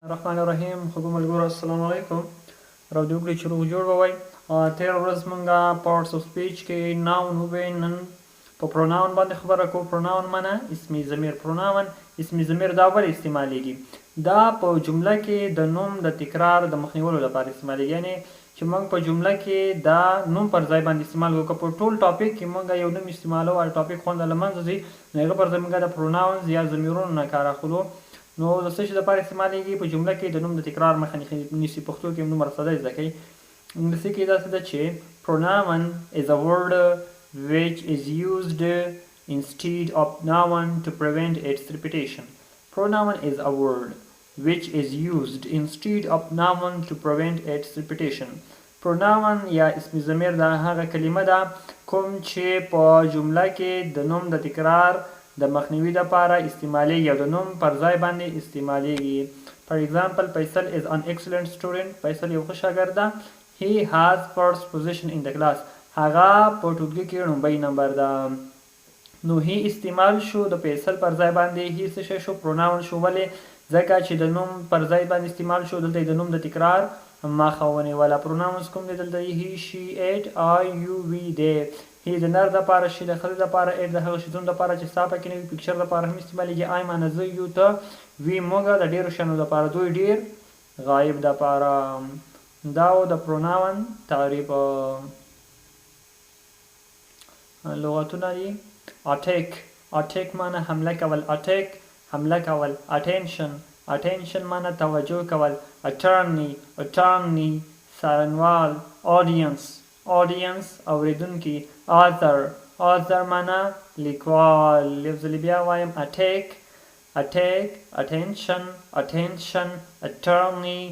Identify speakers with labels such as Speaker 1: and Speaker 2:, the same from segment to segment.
Speaker 1: الرحمن الرحیم خو ملګرو السلام علیکم راځو کړی چې روغ جوړ ووای تیر ورځ مونږه پارټس اف سپیچ کې ناون ووی نن په پروناون باندې خبره کوو پروناون معنی اسمی ضمیر پروناون اسمی ضمیر دا ولې استعمالیږي دا په جمله کې د نوم د تکرار د مخنیولو لپاره استعمالیږي یعنی چې موږ په جمله کې دا نوم پر ځای باندې استعمال وکړو په ټول ټاپک کې موږ یو نوم استعمالو او ټاپک خوند له منځه ځي نو هغه پر ځای موږ د پروناونز یا ضمیرونو نه کار اخلو نو د څه شي لپاره استعمالیږي په جمله کې د نوم د تکرار مخه نیسي پښتو کې نوم ورسره زده کوي انګلیسي کې داسې ده چې pronoun is a word which is used instead of noun to prevent its repetition. Pronoun is a word which is used instead of noun to prevent its repetition. Pronoun یا اسم ضمیر دا هغه کلمه ده کوم چې په جمله کې د نوم د تکرار د مخنیوي لپاره استعمالیږي او د نوم پر ځای باندې استعمالیږي for example فیصل is an excellent student فیصل یو ښه شاګرد ده he has first position in the class هغه په ټولګي کې لومړی نمبر ده نو هی استعمال شو د فیصل پر ځای باندې هی څه شو پروناون شو ولې ځکه چې د نوم پر ځای باندې استعمال شو دلته د نوم د تکرار مخه ونیوله پروناونز کوم دی دلته هی شي ایټ آی یو وی دی هی د نر دپاره شي د ښځې دپاره ایټ د هغه شیزونو دپاره چې ستا پکې نه وي پکچر دپاره هم استعمالیږي آی معنی زه یو ته وي موږه د ډېرو شیانو دپاره دوی ډېر غایب دپاره دا و د پروناون تعریف لغتونه دي اټیک معنی حمله کول اټیک حمله کول اټینشن معنی توجه کول اټرنی څارنوال audience اوریدونکي author معنی لیکوال یو ځل بیا وایم attack attention attorney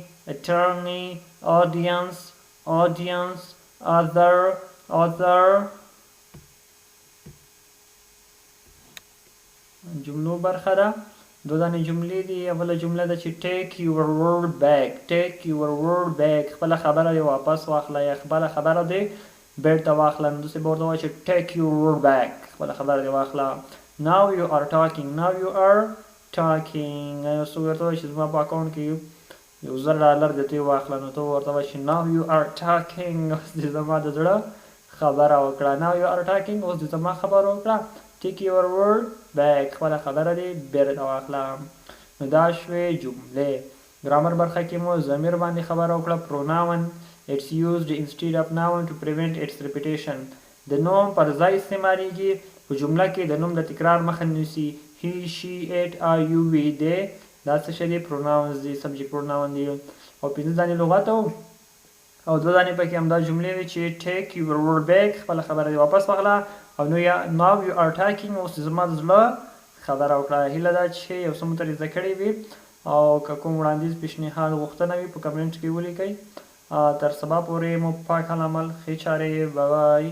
Speaker 1: audience author جملو برخه ده دو دانې جملې دي اوله جمله ده چې take your word back خپله خبره دې واپس واخله یا خپله خبره دې بیرته واخله نو داسې به ورته وایي چې take your word back خپله خبره دې واخله now you are talking یو څوک ورته وایي چې زما په اکاونټ کې $1,000 دې ته واخله نو ته ورته وایي چې now you are talking اوس دې زما د زړه خبره وکړه now you are talking اوس دې زما خبره وکړه take your word back خپله خبره دې بیرته واخله نو دا شوې جملې ګرامر برخه کې مو ضمیر باندې خبره وکړه pronoun it's used instead of noun to prevent its repetition د نوم پر ځای استعمالیږي په جمله کې د نوم د تکرار مخه نیسي he she it I you we they دا څه شی دي pronouns دي subject pronoun دي او 5 دانې لغت او 2 دانې پکې همدا جملې وي چې take your word back خپله خبره دې واپس واخله او نو یا now you are talking اوس زما د زړه خبره وکړه هیله ده چې یو څه مو ترې زده کړي وي او که کوم وړاندیز پیشنهاد غوښتنه وي په کمنټ کې ولیکئ تر سبا پورې مو پاک العمل ښې چارې بای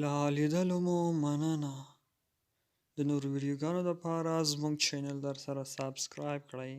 Speaker 2: له لیدلو مو مننه د نورو ویډیوګانو دپاره زموږ چینل در سره سابسکرایب کړئ